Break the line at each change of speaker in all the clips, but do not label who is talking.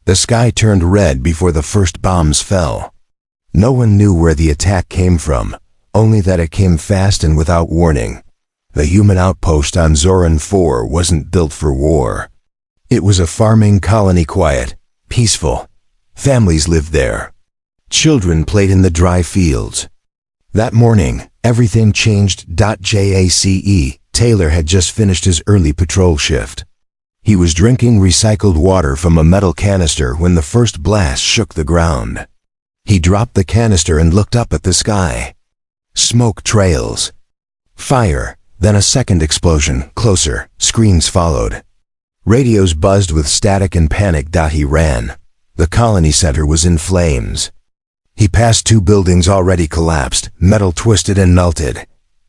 The sky turned red before the first bombs fell. No one knew where the attack came from, only that it came fast and without warning. The human outpost on Zoran 4 wasn't built for war. It was a farming colony, quiet, peaceful. Families lived there. Children played in the dry fields. That morning, everything changed. Jace, Taylor had just finished his early patrol shift. He was drinking recycled water from a metal canister when the first blast shook the ground. He dropped the canister and looked up at the sky. Smoke trails. Fire, then a second explosion, closer, screams followed. Radios buzzed with static and panic. He ran. The colony center was in flames. He passed 2 buildings already collapsed, metal twisted and melted.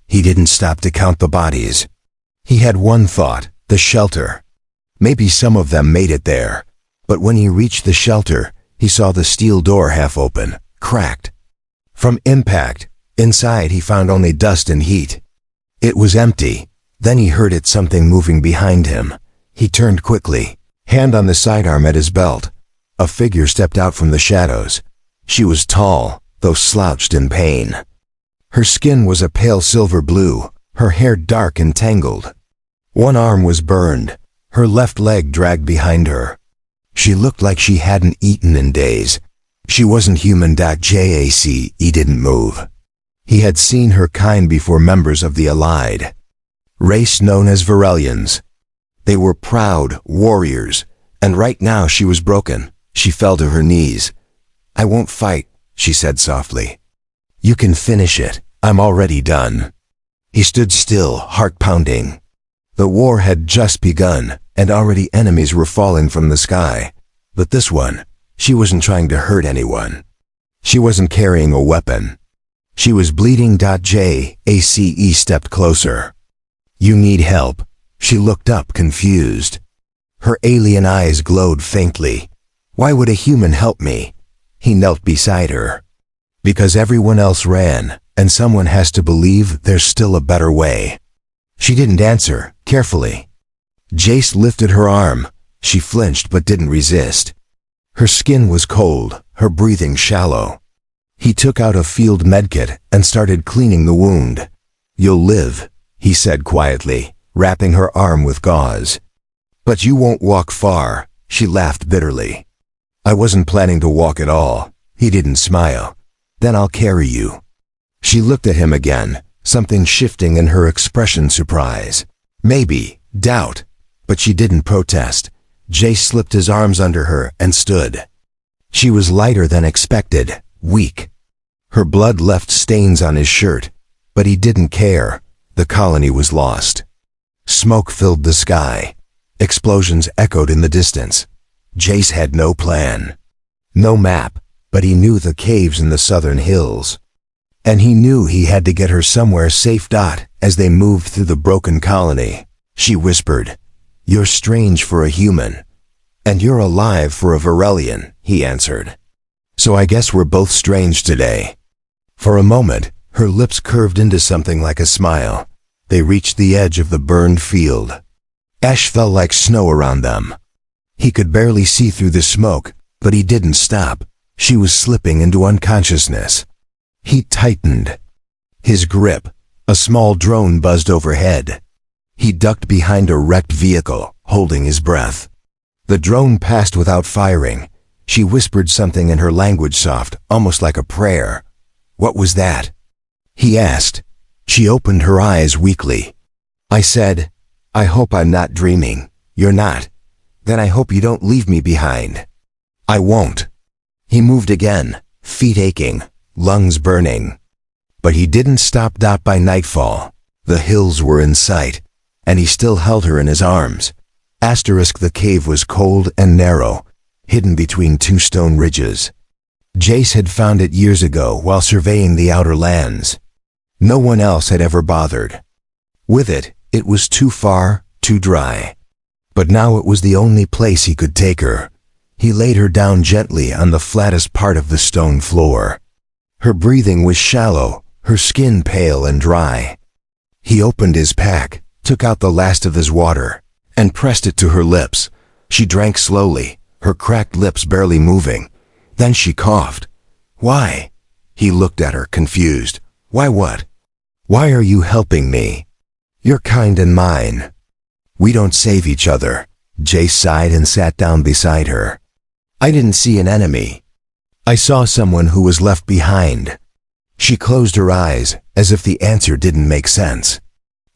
He didn't stop to count the bodies. He had one thought, the shelter. Maybe some of them made it there. But when he reached the shelter, he saw the steel door half open, cracked. From impact, inside he found only dust and heat. It was empty. Then he heard something moving behind him. He turned quickly, hand on the sidearm at his belt. A figure stepped out from the shadows. She was tall, though slouched in pain. Her skin was a pale silver blue, her hair dark and tangled. One arm was burned, her left leg dragged behind her. She looked like she hadn't eaten in days. She wasn't human. Jace, he didn't move. He had seen her kind before, members of the Allied, race known as Virellians. They were proud warriors, and right now she was broken. She fell to her knees. "I won't fight," she said softly. "You can finish it. I'm already done." He stood still, heart pounding. The war had just begun, and already enemies were falling from the sky. But this one, she wasn't trying to hurt anyone. She wasn't carrying a weapon. She was bleeding. Jace stepped closer. "You need help." She looked up, confused. Her alien eyes glowed faintly. "Why would a human help me?" He knelt beside her. "Because everyone else ran, and someone has to believe there's still a better way." She didn't answer, carefully. Jace lifted her arm. She flinched but didn't resist. Her skin was cold, her breathing shallow. He took out a field medkit and started cleaning the wound. "You'll live," he said quietly, wrapping her arm with gauze. "But you won't walk far," she laughed bitterly. "I wasn't planning to walk at all." He didn't smile. "Then I'll carry you." She looked at him again, something shifting in her expression, surprise. Maybe doubt. But she didn't protest. Jace slipped his arms under her and stood. She was lighter than expected, weak. Her blood left stains on his shirt. But he didn't care. The colony was lost. Smoke filled the sky. Explosions echoed in the distance. Jace had no plan. No map, but he knew the caves in the southern hills. And he knew he had to get her somewhere safe. As they moved through the broken colony, she whispered, "You're strange for a human." "And you're alive for a Virellian," he answered. "So I guess we're both strange today." For a moment, her lips curved into something like a smile. They reached the edge of the burned field. Ash fell like snow around them. He could barely see through the smoke, but he didn't stop. She was slipping into unconsciousness. He tightened his grip. A small drone buzzed overhead. He ducked behind a wrecked vehicle, holding his breath. The drone passed without firing. She whispered something in her language, soft, almost like a prayer. "What was that?" he asked. She opened her eyes weakly. "I said, I hope I'm not dreaming." "You're not." "Then I hope you don't leave me behind." "I won't." He moved again, feet aching, lungs burning. But he didn't stop. By nightfall, the hills were in sight, and he still held her in his arms. The cave was cold and narrow, hidden between 2 stone ridges. Jace had found it years ago while surveying the outer lands. No one else had ever bothered with it. It was too far, too dry. But now it was the only place he could take her. He laid her down gently on the flattest part of the stone floor. Her breathing was shallow, her skin pale and dry. He opened his pack, took out the last of his water, and pressed it to her lips. She drank slowly, her cracked lips barely moving. Then she coughed. "Why?" He looked at her, confused. "Why what? Why are you helping me? You're kind and mine." "We don't save each other." Jace sighed and sat down beside her. "I didn't see an enemy. I saw someone who was left behind." She closed her eyes, as if the answer didn't make sense.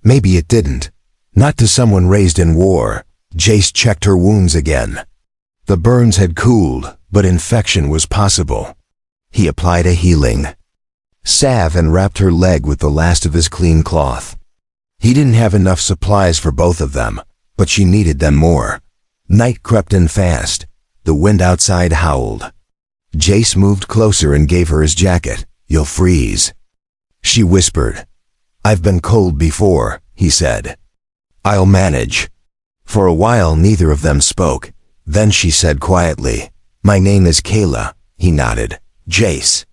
Maybe it didn't. Not to someone raised in war. Jace checked her wounds again. The burns had cooled, but infection was possible. He applied a healing salve and wrapped her leg with the last of his clean cloth. He didn't have enough supplies for both of them, but she needed them more. Night crept in fast. The wind outside howled. Jace moved closer and gave her his jacket. "You'll freeze." She whispered. "I've been cold before," he said. "I'll manage." For a while neither of them spoke. Then she said quietly, "My name is Kaela." He nodded. "Jace."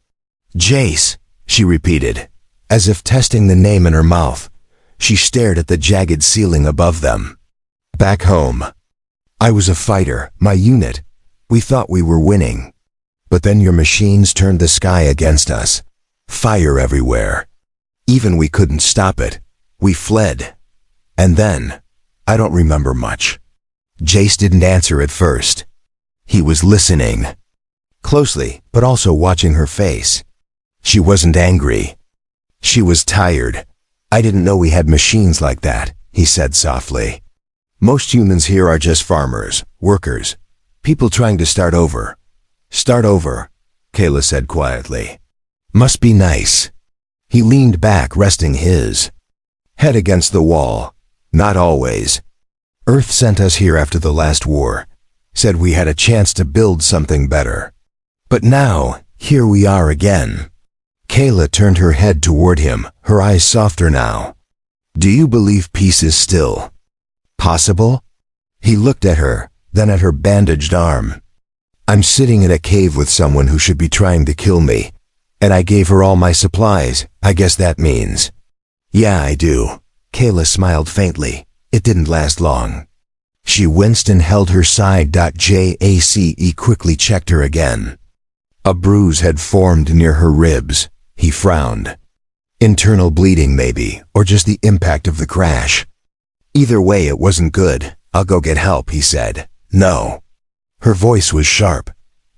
"Jace," she repeated, as if testing the name in her mouth. She stared at the jagged ceiling above them. "Back home, I was a fighter, my unit. We thought we were winning. But then your machines turned the sky against us. Fire everywhere. Even we couldn't stop it. We fled. And then, I don't remember much." Jace didn't answer at first. He was listening closely, but also watching her face. She wasn't angry. She was tired. "I didn't know we had machines like that," he said softly. "Most humans here are just farmers, workers, people trying to start over." "Start over," Kaela said quietly. "Must be nice." He leaned back, resting his head against the wall. "Not always. Earth sent us here after the last war, said we had a chance to build something better. But now, here we are again." Kaela turned her head toward him, her eyes softer now. "Do you believe peace is still possible?" He looked at her, then at her bandaged arm. "I'm sitting in a cave with someone who should be trying to kill me, and I gave her all my supplies. I guess that means." "Yeah, I do." Kaela smiled faintly. It didn't last long. She winced and held her side. Jace quickly checked her again. A bruise had formed near her ribs. He frowned. Internal bleeding maybe, or just the impact of the crash. Either way, it wasn't good. "I'll go get help," he said. "No." Her voice was sharp.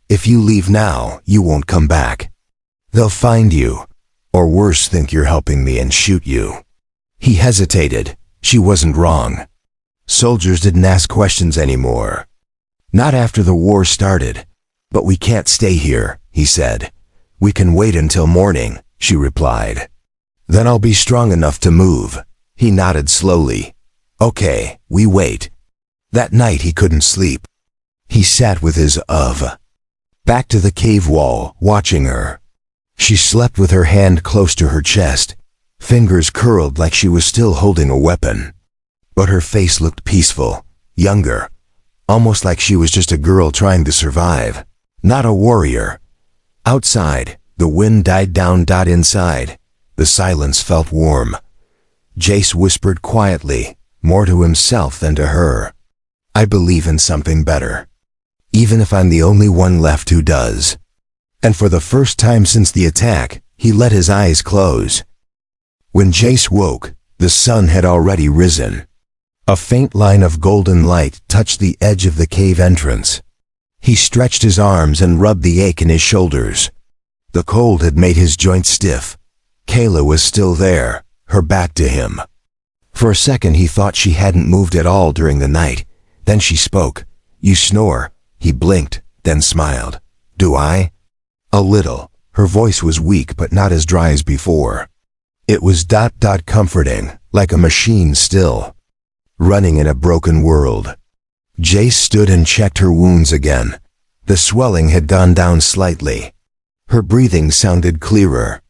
"If you leave now, you won't come back. They'll find you, or worse, think you're helping me and shoot you." He hesitated. She wasn't wrong. Soldiers didn't ask questions anymore. Not after the war started. "But we can't stay here," he said. "We can wait until morning," she replied. "Then I'll be strong enough to move." He nodded slowly. "Okay, we wait." That night he couldn't sleep. He sat with his back to the cave wall, watching her. She slept with her hand close to her chest, fingers curled like she was still holding a weapon. But her face looked peaceful, younger, almost like she was just a girl trying to survive, not a warrior. Outside, the wind died down. Inside, the silence felt warm. Jace whispered quietly, more to himself than to her. "I believe in something better, even if I'm the only one left who does." And for the first time since the attack, he let his eyes close. When Jace woke, the sun had already risen. A faint line of golden light touched the edge of the cave entrance. He stretched his arms and rubbed the ache in his shoulders. The cold had made his joints stiff. Kaela was still there, her back to him. For a second he thought she hadn't moved at all during the night. Then she spoke. "You snore." He blinked, then smiled. "Do I?" "A little." Her voice was weak but not as dry as before. It was comforting, like a machine still running in a broken world. Jace stood and checked her wounds again. The swelling had gone down slightly. Her breathing sounded clearer.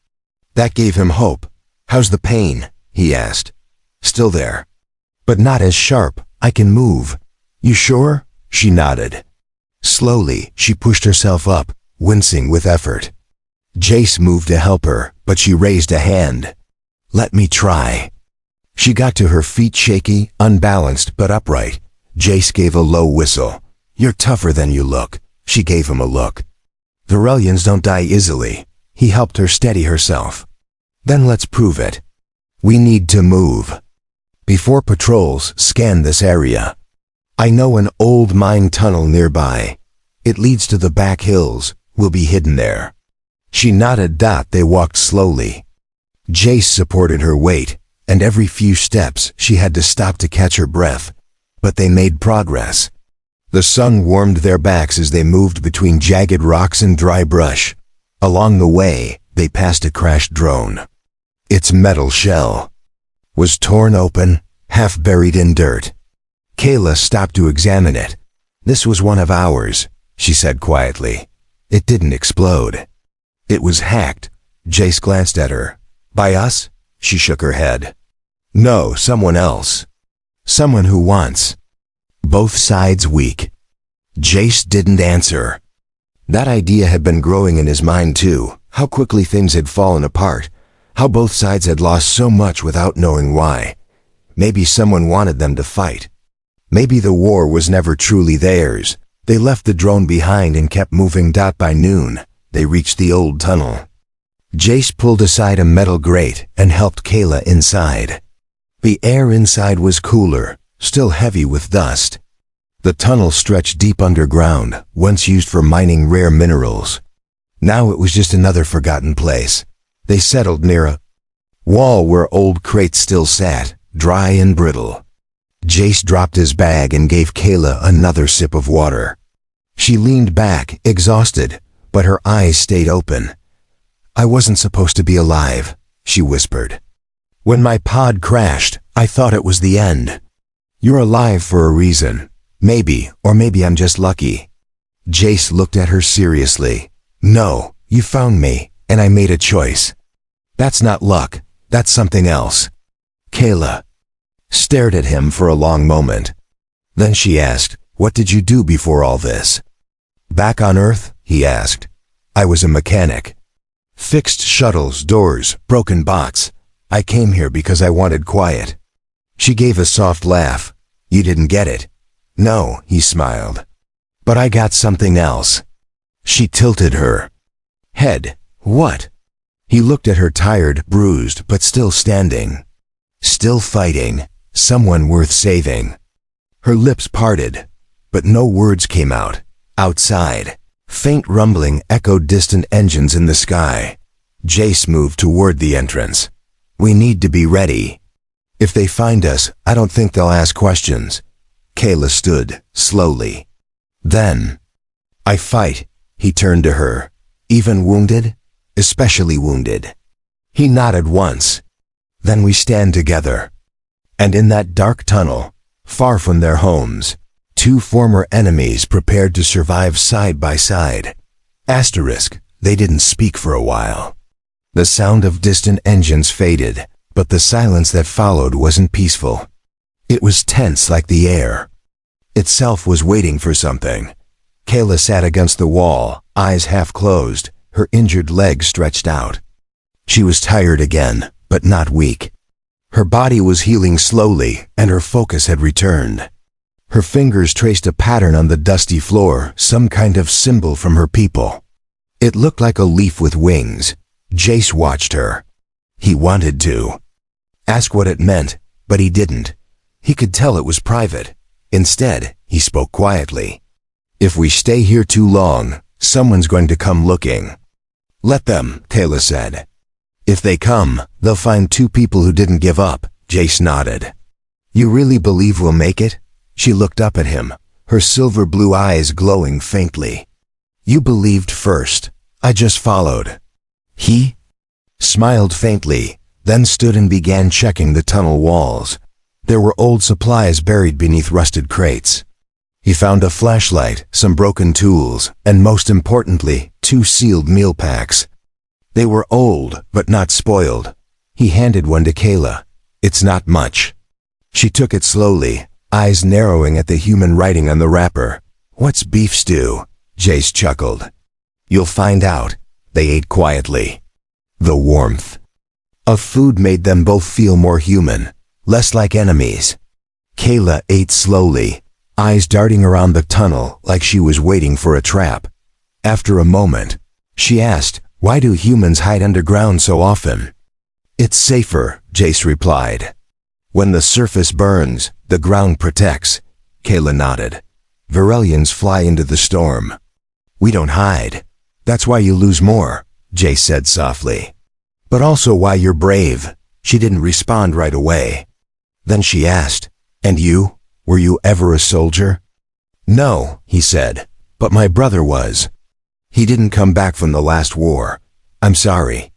That gave him hope. "How's the pain?" he asked. "Still there, but not as sharp. I can move." "You sure?" She nodded. Slowly, she pushed herself up, wincing with effort. Jace moved to help her, but she raised a hand. "Let me try." She got to her feet, shaky, unbalanced but upright. Jace gave a low whistle. "You're tougher than you look." She gave him a look. "Virellians don't die easily." He helped her steady herself. "Then let's prove it. We need to move before patrols scan this area. I know an old mine tunnel nearby. It leads to the back hills. We'll be hidden there." She nodded. They walked slowly. Jace supported her weight, and every few steps she had to stop to catch her breath. But they made progress. The sun warmed their backs as they moved between jagged rocks and dry brush. Along the way, they passed a crashed drone. Its metal shell was torn open, half buried in dirt. Kaela stopped to examine it. "This was one of ours," she said quietly. "It didn't explode. It was hacked." Jace glanced at her. "By us?" She shook her head. "No, someone else. Someone who wants both sides weak." Jace didn't answer. That idea had been growing in his mind too, how quickly things had fallen apart, how both sides had lost so much without knowing why. Maybe someone wanted them to fight. Maybe the war was never truly theirs. They left the drone behind and kept moving. By noon, they reached the old tunnel. Jace pulled aside a metal grate and helped Kaela inside. The air inside was cooler, still heavy with dust. The tunnel stretched deep underground, once used for mining rare minerals. Now it was just another forgotten place. They settled near a wall where old crates still sat, dry and brittle. Jace dropped his bag and gave Kaela another sip of water. She leaned back, exhausted, but her eyes stayed open. "I wasn't supposed to be alive," she whispered. "When my pod crashed, I thought it was the end." "You're alive for a reason. Maybe, or maybe I'm just lucky." Jace looked at her seriously. "No, you found me, and I made a choice. That's not luck, that's something else." Kaela stared at him for a long moment. Then she asked, "What did you do before all this?" "Back on Earth?" he asked. "I was a mechanic. Fixed shuttles, doors, broken bots. I came here because I wanted quiet." She gave a soft laugh. "You didn't get it." "No," he smiled. "But I got something else." She tilted her head. "What?" He looked at her, tired, bruised, but still standing. Still fighting. Someone worth saving. Her lips parted, but no words came out. Outside, faint rumbling echoed, distant engines in the sky. Jace moved toward the entrance. "We need to be ready. If they find us, I don't think they'll ask questions." Kaela stood, slowly. "Then I fight." He turned to her. "Even wounded?" "Especially wounded." He nodded once. "Then we stand together." And in that dark tunnel, far from their homes, two former enemies prepared to survive side by side. They didn't speak for a while. The sound of distant engines faded, but the silence that followed wasn't peaceful. It was tense, like the air itself was waiting for something. Kaela sat against the wall, eyes half closed, her injured legs stretched out. She was tired again, but not weak. Her body was healing slowly, and her focus had returned. Her fingers traced a pattern on the dusty floor, some kind of symbol from her people. It looked like a leaf with wings. Jace watched her. He wanted to ask what it meant, but he didn't. He could tell it was private. Instead, he spoke quietly. "If we stay here too long, someone's going to come looking." "Let them," Kaela said. "If they come, they'll find two people who didn't give up." Jace nodded. "You really believe we'll make it?" She looked up at him, her silver blue eyes glowing faintly. "You believed first. I just followed." He smiled faintly, then stood and began checking the tunnel walls. There were old supplies buried beneath rusted crates. He found a flashlight, some broken tools, and most importantly, 2 sealed meal packs. They were old, but not spoiled. He handed one to Kaela. "It's not much." She took it slowly, eyes narrowing at the human writing on the wrapper. "What's beef stew?" Jace chuckled. "You'll find out." They ate quietly. The warmth of food made them both feel more human, less like enemies. Kaela ate slowly, eyes darting around the tunnel like she was waiting for a trap. After a moment, she asked, "Why do humans hide underground so often?" "It's safer," Jace replied. "When the surface burns, the ground protects." Kaela nodded. "Virellians fly into the storm. We don't hide. That's why you lose more," Jace said softly. "But also why you're brave." She didn't respond right away. Then she asked, "And you? Were you ever a soldier?" "No," he said, "but my brother was. He didn't come back from the last war. I'm sorry."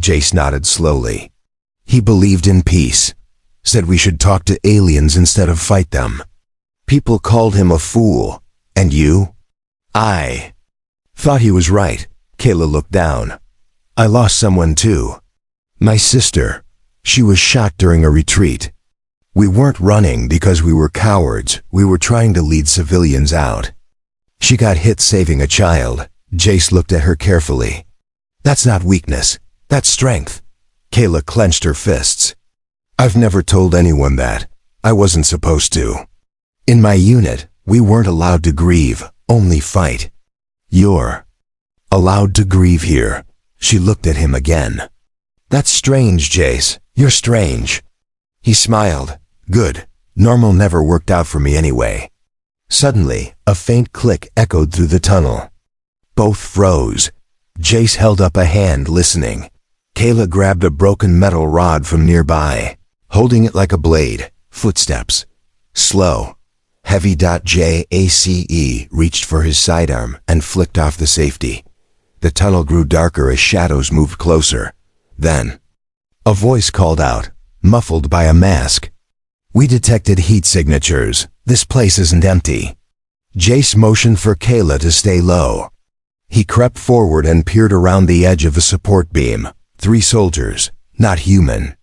Jace nodded slowly. "He believed in peace. Said we should talk to aliens instead of fight them. People called him a fool. And you?" "I thought he was right." Kaela looked down. "I lost someone too. My sister. She was shot during a retreat. We weren't running because we were cowards. We were trying to lead civilians out. She got hit saving a child." Jace looked at her carefully. "That's not weakness. That's strength." Kaela clenched her fists. "I've never told anyone that. I wasn't supposed to. In my unit, we weren't allowed to grieve, only fight. You're allowed to grieve here." She looked at him again. "That's strange, Jace. You're strange." He smiled. "Good. Normal never worked out for me anyway." Suddenly, a faint click echoed through the tunnel. Both froze. Jace held up a hand, listening. Kaela grabbed a broken metal rod from nearby, holding it like a blade. Footsteps. Slow. Heavy. Jace reached for his sidearm and flicked off the safety. The tunnel grew darker as shadows moved closer. Then, a voice called out, muffled by a mask. "We detected heat signatures. This place isn't empty." Jace motioned for Kaela to stay low. He crept forward and peered around the edge of a support beam. 3 soldiers, not human.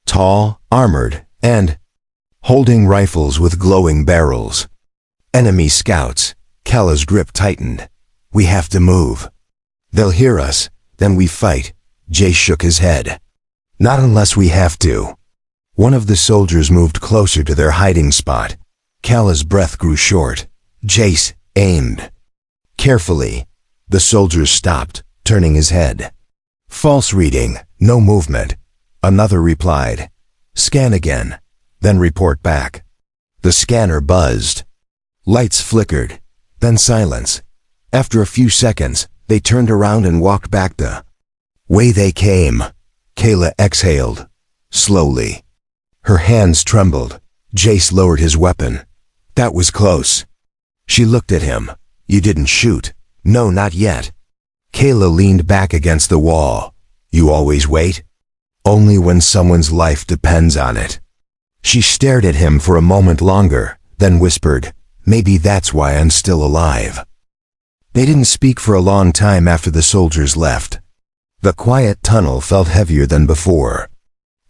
Tall, armored, and holding rifles with glowing barrels. "Enemy scouts." Kaela's grip tightened. "We have to move. They'll hear us, then we fight." Jace shook his head. "Not unless we have to." One of the soldiers moved closer to their hiding spot. Kaela's breath grew short. Jace aimed. Carefully, the soldier stopped, turning his head. "False reading, no movement." Another replied. "Scan again, then report back." The scanner buzzed. Lights flickered, then silence. After a few seconds, they turned around and walked back the way they came. Kaela exhaled, slowly. Her hands trembled. Jace lowered his weapon. "That was close." She looked at him. "You didn't shoot." "No, not yet." Kaela leaned back against the wall. "You always wait?" "Only when someone's life depends on it." She stared at him for a moment longer, then whispered, "Maybe that's why I'm still alive." They didn't speak for a long time after the soldiers left. The quiet tunnel felt heavier than before.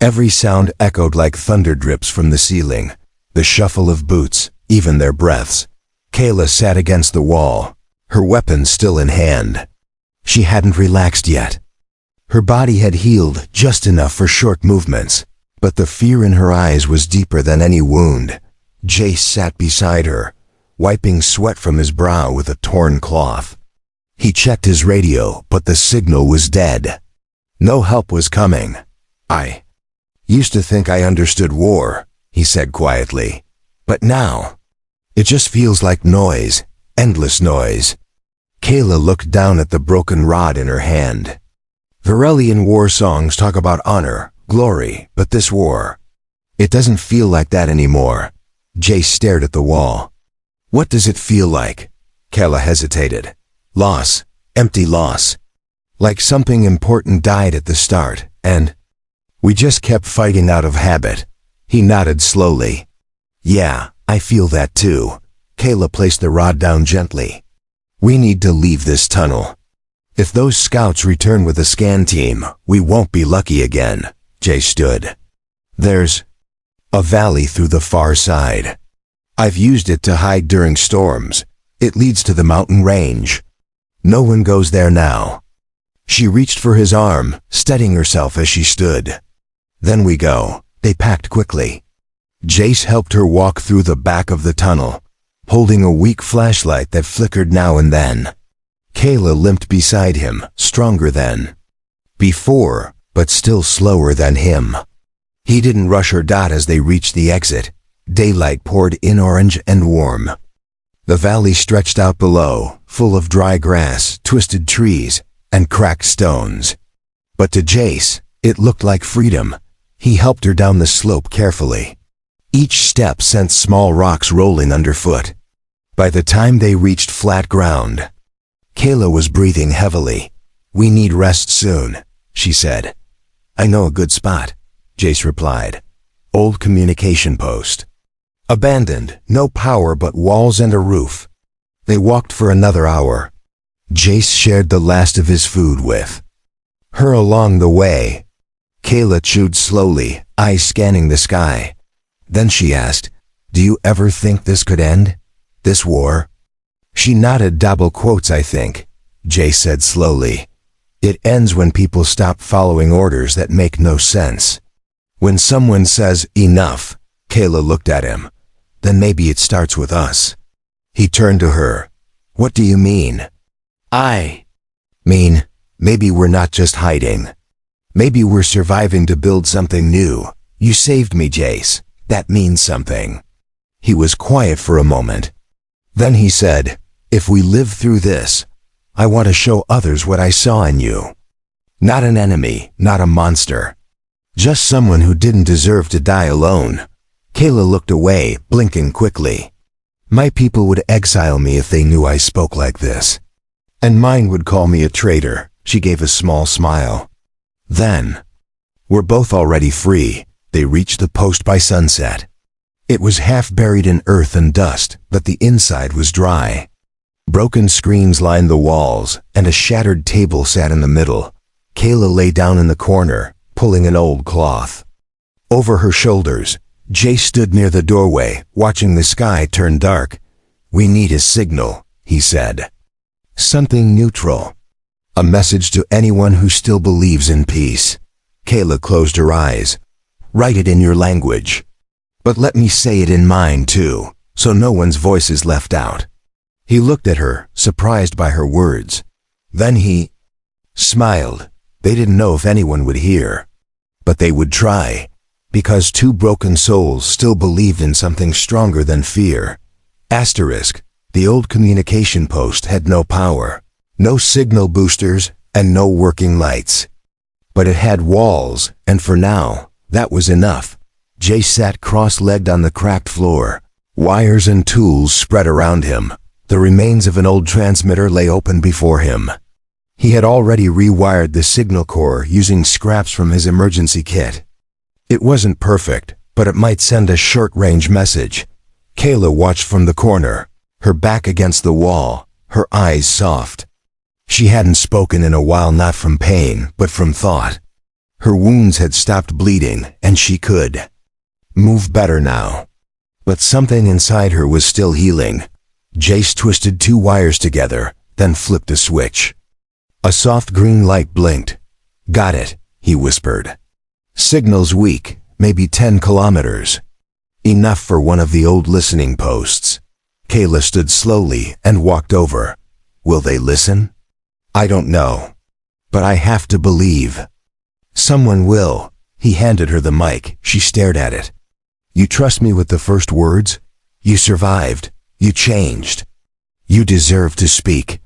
Every sound echoed like thunder drips from the ceiling, the shuffle of boots, even their breaths. Kaela sat against the wall, her weapon still in hand. She hadn't relaxed yet. Her body had healed just enough for short movements, but the fear in her eyes was deeper than any wound. Jace sat beside her, wiping sweat from his brow with a torn cloth. He checked his radio, but the signal was dead. No help was coming. "I used to think I understood war," he said quietly. "But now, it just feels like noise, endless noise." Kaela looked down at the broken rod in her hand. Virellian war songs talk about honor, glory, but this war, it doesn't feel like that anymore. Jace stared at the wall. "What does it feel like?" Kaela hesitated. "Loss, empty loss. Like something important died at the start, and we just kept fighting out of habit." He nodded slowly. "Yeah, I feel that too." Kaela placed the rod down gently. "We need to leave this tunnel. If those scouts return with a scan team, we won't be lucky again." Jace stood. "There's a valley through the far side. I've used it to hide during storms. It leads to the mountain range. No one goes there now." She reached for his arm, steadying herself as she stood. "Then we go." They packed quickly. Jace helped her walk through the back of the tunnel, holding a weak flashlight that flickered now and then. Kaela limped beside him, stronger than before, but still slower than him. He didn't rush her. As they reached the exit, daylight poured in orange and warm. The valley stretched out below, full of dry grass, twisted trees, and cracked stones. But to Jace, it looked like freedom. He helped her down the slope carefully. Each step sent small rocks rolling underfoot. By the time they reached flat ground, Kaela was breathing heavily. "We need rest soon," she said. "I know a good spot," Jace replied. "Old communication post. Abandoned, no power but walls and a roof." They walked for another hour. Jace shared the last of his food with her along the way. Kaela chewed slowly, eyes scanning the sky. Then she asked, "Do you ever think this could end? This war?" She nodded. "Double quotes, I think," Jace said slowly. "It ends when people stop following orders that make no sense. When someone says, 'Enough,'" Kaela looked at him, "then maybe it starts with us." He turned to her. "What do you mean?" "I mean, maybe we're not just hiding. Maybe we're surviving to build something new. You saved me, Jace. That means something." He was quiet for a moment. Then he said, "If we live through this, I want to show others what I saw in you. Not an enemy, not a monster. Just someone who didn't deserve to die alone." Kaela looked away, blinking quickly. "My people would exile me if they knew I spoke like this. And mine would call me a traitor." She gave a small smile. Then, "We're both already free." They reached the post by sunset. It was half buried in earth and dust, but the inside was dry. Broken screens lined the walls, and a shattered table sat in the middle. Kaela lay down in the corner, pulling an old cloth over her shoulders. Jace stood near the doorway, watching the sky turn dark. "We need a signal," he said. "Something neutral. A message to anyone who still believes in peace." Kaela closed her eyes. "Write it in your language. But let me say it in mine too, so no one's voice is left out." He looked at her, surprised by her words. Then he smiled. They didn't know if anyone would hear. But they would try, because two broken souls still believed in something stronger than fear. Asterisk, the old communication post had no power, no signal boosters, and no working lights. But it had walls, and for now, that was enough. Jace sat cross-legged on the cracked floor. Wires and tools spread around him. The remains of an old transmitter lay open before him. He had already rewired the signal core using scraps from his emergency kit. It wasn't perfect, but it might send a short-range message. Kaela watched from the corner, her back against the wall, her eyes soft. She hadn't spoken in a while, not from pain, but from thought. Her wounds had stopped bleeding, and she could move better now. But something inside her was still healing. Jace twisted two wires together, then flipped a switch. A soft green light blinked. "Got it," he whispered. "Signal's weak, maybe 10 kilometers. Enough for one of the old listening posts." Kaela stood slowly and walked over. "Will they listen?" "I don't know. But I have to believe. Someone will." He handed her the mic. She stared at it. "You trust me with the first words? You survived. You changed. You deserve to speak."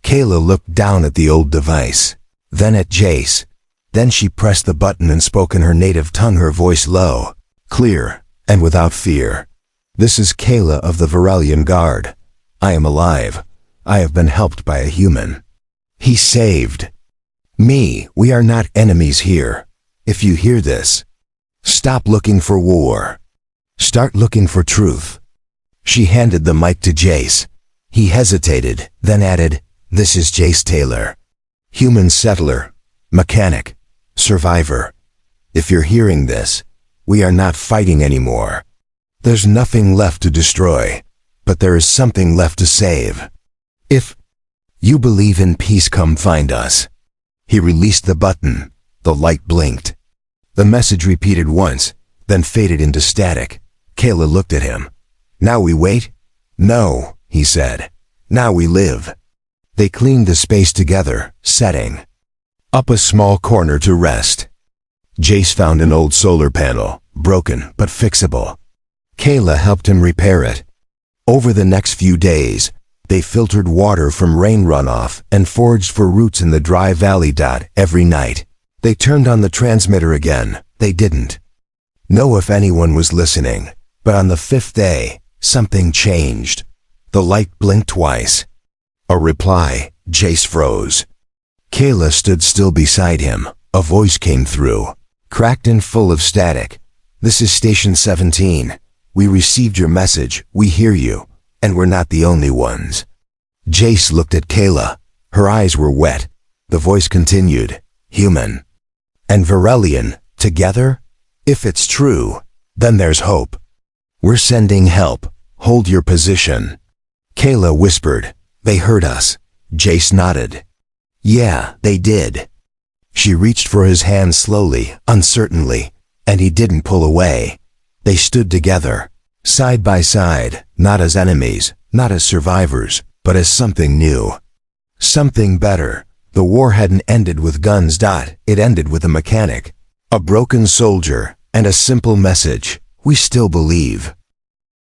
Kaela looked down at the old device, then at Jace. Then she pressed the button and spoke in her native tongue, her voice low, clear, and without fear. "This is Kaela of the Virellian Guard. I am alive. I have been helped by a human. He saved me. We are not enemies here. If you hear this, stop looking for war. Start looking for truth." She handed the mic to Jace. He hesitated, then added, "This is Jace Taylor. Human settler, mechanic, survivor. If you're hearing this, we are not fighting anymore. There's nothing left to destroy, but there is something left to save. If you believe in peace, come find us." He released the button. The light blinked. The message repeated once, then faded into static. Kaela looked at him. "Now we wait?" No, he said. Now we live. They cleaned the space together, setting up a small corner to rest. Jace found an old solar panel, broken but fixable. Kaela helped him repair it. Over the next few days, they filtered water from rain runoff and foraged for roots in the dry valley. Every night, they turned on the transmitter again. They didn't know if anyone was listening, but on the fifth day, something changed. The light blinked twice. A reply. Jace froze. Kaela stood still beside him. A voice came through, cracked and full of static. This is Station 17. We received your message. We hear you, and we're not the only ones. Jace looked at Kaela. Her eyes were wet. The voice continued. Human and Virellian, together? If it's true, then there's hope. We're sending help. Hold your position. Kaela whispered. They heard us. Jace nodded. Yeah, they did. She reached for his hand slowly, uncertainly, and he didn't pull away. They stood together, side by side, not as enemies, not as survivors, but as something new. Something better. The war hadn't ended with guns. It ended with a mechanic, a broken soldier, and a simple message. We still believe.